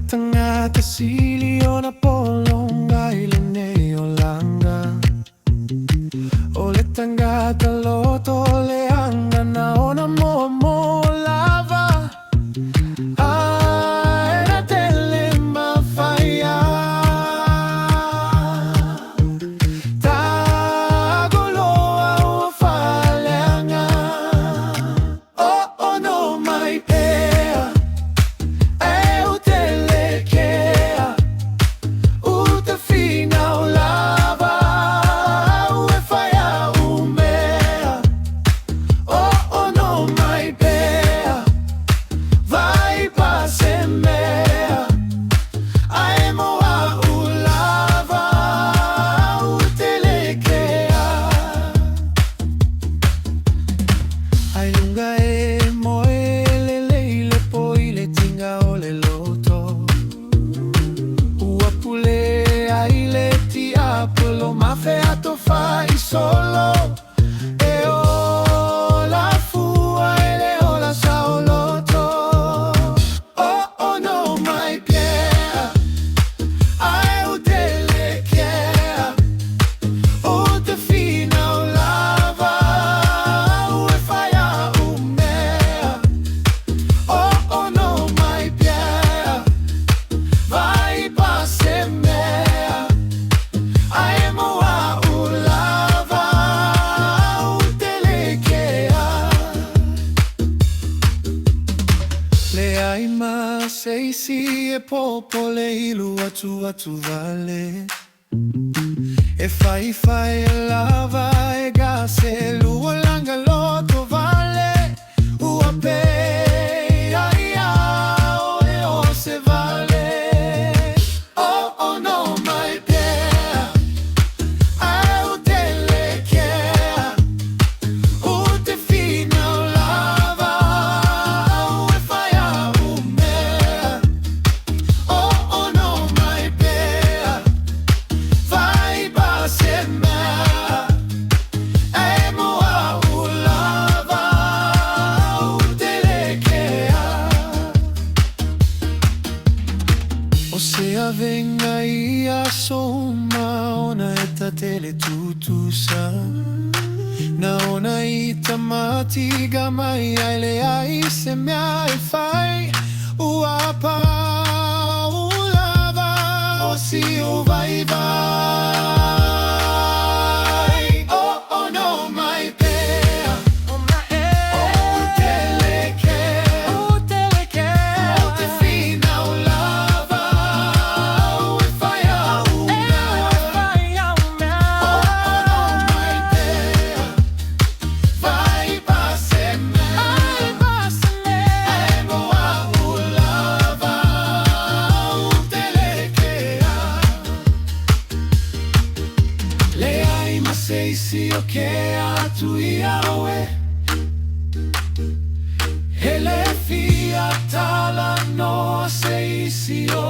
Tangata silio na polonga ilene olanga. Ole tangata loto le anga na ona mo lava. Era tele mafaya. Tagoloa o falanga. Oh no, Mai Pea. Mai Pea to fai solo e o la fua e le o la saoloto. Oh no, Mai Pea ai o delle che o te fina o lava o e fai a umea. Oh no, Mai Pea vai passe mea. Sei si e popole ilu atu vale. E fai lava e gase lu langa loto vale. Ua pe aia o e o se vale. Oh no, Mai Pea ai o delle che o te fina o lava o e fai a umea. Oh no, Mai Pea vai passe mea. E moa o lava o delle che o se venga ia soma ona eta tele tutusa. Na ona ita matiga mai ai le ai se me ai fai uapa o lava o si o vai. Oh no, Mai Pea o tele che o te fina o lava o e fai a umea. Oh no, Mai Pea vai passe mea. E moa o lava o tele che le ai ma sei si o che a tu iawe. E le fia tala no sei si o